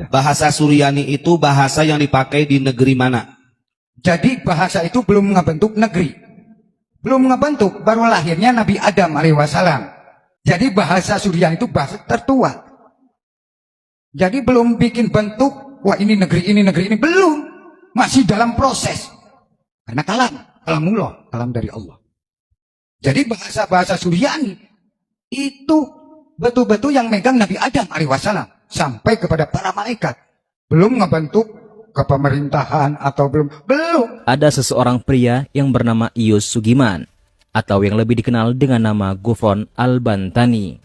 bahasa Suryani itu bahasa yang dipakai di negeri mana? Jadi bahasa itu belum ngebentuk negeri. Belum ngebentuk, baru lahirnya Nabi Adam alaihissalam. Jadi bahasa Suryani itu bahasa tertua. Jadi belum bikin bentuk, wah ini negeri ini, belum. Masih dalam proses. Karena kalamullah, kalam dari Allah. Jadi bahasa-bahasa Suryani itu betul-betul yang megang Nabi Adam alaihissalam. Sampai kepada para malaikat. Belum ngebentuk kepemerintahan atau belum. Ada seseorang pria yang bernama Iyus Sugiman, atau yang lebih dikenal dengan nama Ghufran Al-Bantani.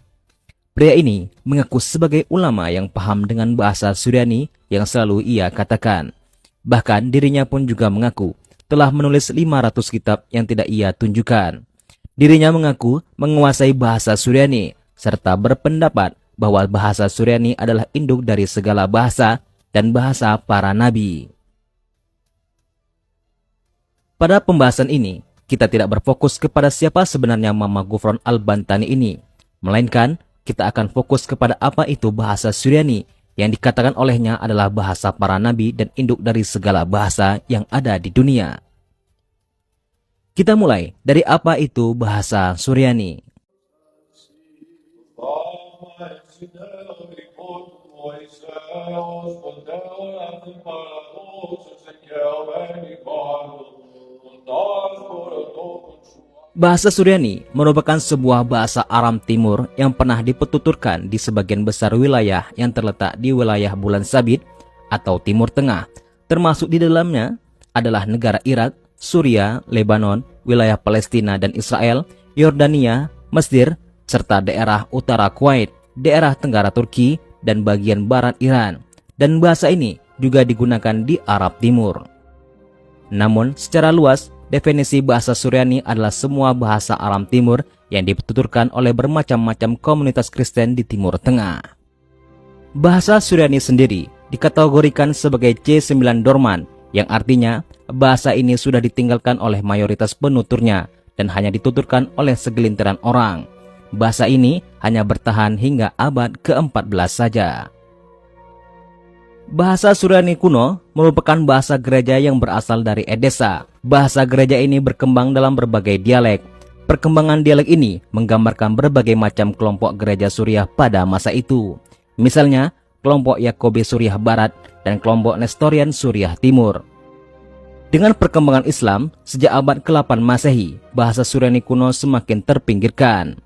Pria ini mengaku sebagai ulama yang paham dengan bahasa Suryani yang selalu ia katakan. Bahkan dirinya pun juga mengaku telah menulis 500 kitab yang tidak ia tunjukkan. Dirinya mengaku menguasai bahasa Suryani, serta berpendapat bahwa bahasa Suryani adalah induk dari segala bahasa dan bahasa para nabi. Pada pembahasan ini, kita tidak berfokus kepada siapa sebenarnya Mama Ghufran Al-Bantani ini, melainkan kita akan fokus kepada apa itu bahasa Suryani yang dikatakan olehnya adalah bahasa para nabi dan induk dari segala bahasa yang ada di dunia. Kita mulai dari apa itu bahasa Suryani. Bahasa Suryani merupakan sebuah bahasa Aram Timur yang pernah dipetuturkan di sebagian besar wilayah yang terletak di wilayah Bulan Sabit atau Timur Tengah, termasuk di dalamnya adalah negara Irak, Suria, Lebanon, wilayah Palestina dan Israel, Yordania, Mesir, serta daerah utara Kuwait, daerah tenggara Turki, dan bagian barat Iran. Dan bahasa ini juga digunakan di Arab Timur. Namun secara luas, definisi bahasa Suryani adalah semua bahasa Aram Timur yang dituturkan oleh bermacam-macam komunitas Kristen di Timur Tengah. Bahasa Suryani sendiri dikategorikan sebagai C9 Dorman, yang artinya bahasa ini sudah ditinggalkan oleh mayoritas penuturnya dan hanya dituturkan oleh segelintiran orang. Bahasa ini hanya bertahan hingga abad ke-14 saja. Bahasa Suryani kuno merupakan bahasa gereja yang berasal dari Edessa. Bahasa gereja ini berkembang dalam berbagai dialek. Perkembangan dialek ini menggambarkan berbagai macam kelompok gereja Suriah pada masa itu. Misalnya, kelompok Yakobe Suriah Barat dan kelompok Nestorian Suriah Timur. Dengan perkembangan Islam, sejak abad ke-8 Masehi, bahasa Suryani kuno semakin terpinggirkan.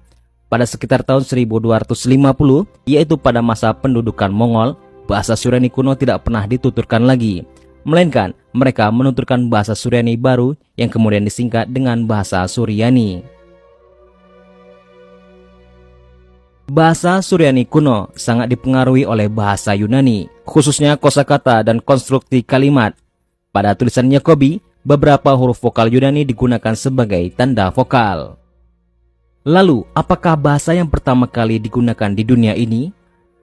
Pada sekitar tahun 1250, yaitu pada masa pendudukan Mongol, bahasa Suryani kuno tidak pernah dituturkan lagi, melainkan mereka menuturkan bahasa Suryani baru yang kemudian disingkat dengan bahasa Suryani. Bahasa Suryani kuno sangat dipengaruhi oleh bahasa Yunani, khususnya kosakata dan konstruksi kalimat. Pada tulisan Yakobi, beberapa huruf vokal Yunani digunakan sebagai tanda vokal. Lalu, apakah bahasa yang pertama kali digunakan di dunia ini?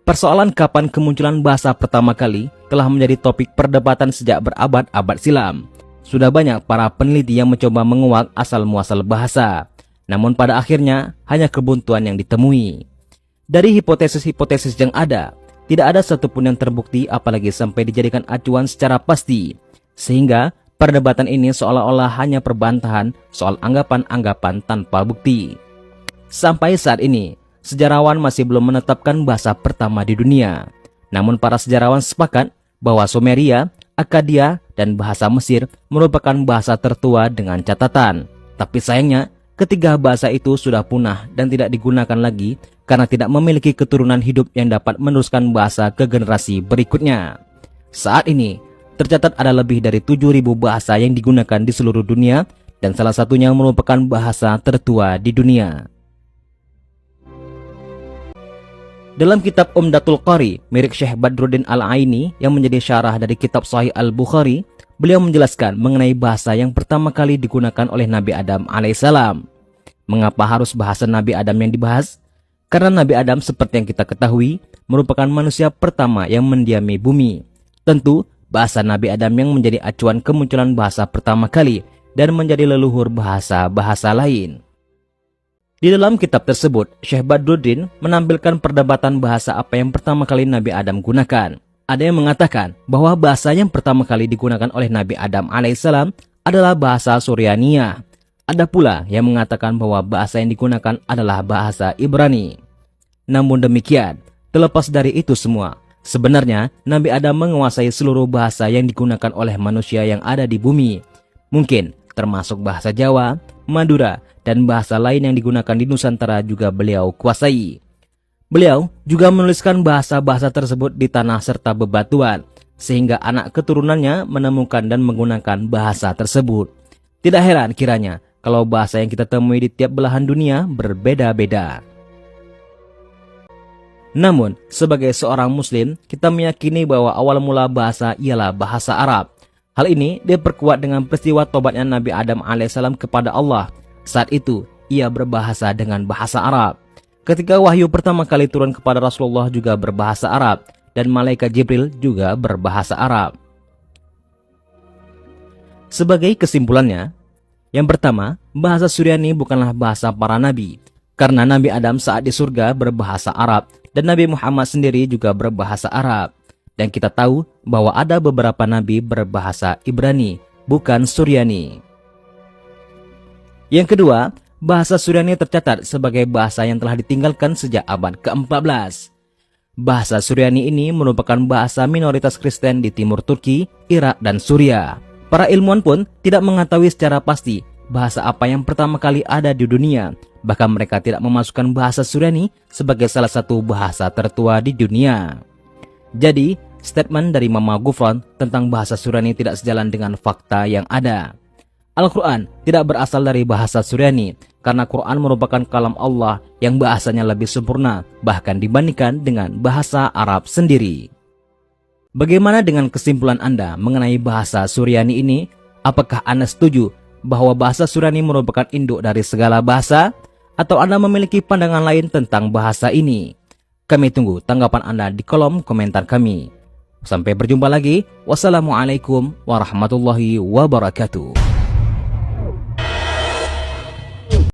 Persoalan kapan kemunculan bahasa pertama kali telah menjadi topik perdebatan sejak berabad-abad silam. Sudah banyak para peneliti yang mencoba menguak asal-muasal bahasa. Namun pada akhirnya hanya kebuntuan yang ditemui. Dari hipotesis-hipotesis yang ada, tidak ada satupun yang terbukti apalagi sampai dijadikan acuan secara pasti. Sehingga perdebatan ini seolah-olah hanya perbantahan soal anggapan-anggapan tanpa bukti. Sampai saat ini, sejarawan masih belum menetapkan bahasa pertama di dunia. Namun para sejarawan sepakat bahwa Sumeria, Akkadia, dan bahasa Mesir merupakan bahasa tertua dengan catatan. Tapi sayangnya, ketiga bahasa itu sudah punah dan tidak digunakan lagi karena tidak memiliki keturunan hidup yang dapat meneruskan bahasa ke generasi berikutnya. Saat ini, tercatat ada lebih dari 7.000 bahasa yang digunakan di seluruh dunia dan salah satunya merupakan bahasa tertua di dunia. Dalam kitab Umdatul Qari, milik Syekh Badruddin Al-Aini yang menjadi syarah dari kitab Sahih Al-Bukhari, beliau menjelaskan mengenai bahasa yang pertama kali digunakan oleh Nabi Adam alaihissalam. Mengapa harus bahasa Nabi Adam yang dibahas? Karena Nabi Adam seperti yang kita ketahui, merupakan manusia pertama yang mendiami bumi. Tentu, bahasa Nabi Adam yang menjadi acuan kemunculan bahasa pertama kali dan menjadi leluhur bahasa-bahasa lain. Di dalam kitab tersebut, Syekh Badruddin menampilkan perdebatan bahasa apa yang pertama kali Nabi Adam gunakan. Ada yang mengatakan bahwa bahasa yang pertama kali digunakan oleh Nabi Adam alaihissalam adalah bahasa Suryaniyah. Ada pula yang mengatakan bahwa bahasa yang digunakan adalah bahasa Ibrani. Namun demikian, terlepas dari itu semua, sebenarnya Nabi Adam menguasai seluruh bahasa yang digunakan oleh manusia yang ada di bumi. Mungkin termasuk bahasa Jawa, Madura, dan bahasa lain yang digunakan di Nusantara juga beliau kuasai. Beliau juga menuliskan bahasa-bahasa tersebut di tanah serta bebatuan, sehingga anak keturunannya menemukan dan menggunakan bahasa tersebut. Tidak heran kiranya kalau bahasa yang kita temui di tiap belahan dunia berbeda-beda. Namun, sebagai seorang muslim, kita meyakini bahwa awal mula bahasa ialah bahasa Arab. Hal ini diperkuat dengan peristiwa tobatnya Nabi Adam alaihissalam kepada Allah. Saat itu, ia berbahasa dengan bahasa Arab. Ketika wahyu pertama kali turun kepada Rasulullah juga berbahasa Arab, dan malaikat Jibril juga berbahasa Arab. Sebagai kesimpulannya, yang pertama, bahasa Suryani bukanlah bahasa para nabi, karena Nabi Adam saat di surga berbahasa Arab, dan Nabi Muhammad sendiri juga berbahasa Arab. Dan kita tahu bahwa ada beberapa nabi berbahasa Ibrani, bukan Suryani. Yang kedua, bahasa Suryani tercatat sebagai bahasa yang telah ditinggalkan sejak abad ke-14. Bahasa Suryani ini merupakan bahasa minoritas Kristen di timur Turki, Irak, dan Suriah. Para ilmuwan pun tidak mengetahui secara pasti bahasa apa yang pertama kali ada di dunia. Bahkan mereka tidak memasukkan bahasa Suryani sebagai salah satu bahasa tertua di dunia. Jadi, statement dari Mama Gufron tentang bahasa Suryani tidak sejalan dengan fakta yang ada. Al-Quran tidak berasal dari bahasa Suryani, karena Quran merupakan kalam Allah yang bahasanya lebih sempurna, bahkan dibandingkan dengan bahasa Arab sendiri. Bagaimana dengan kesimpulan Anda mengenai bahasa Suryani ini? Apakah Anda setuju bahwa bahasa Suryani merupakan induk dari segala bahasa? Atau Anda memiliki pandangan lain tentang bahasa ini? Kami tunggu tanggapan Anda di kolom komentar kami. Sampai berjumpa lagi. Wassalamualaikum warahmatullahi wabarakatuh.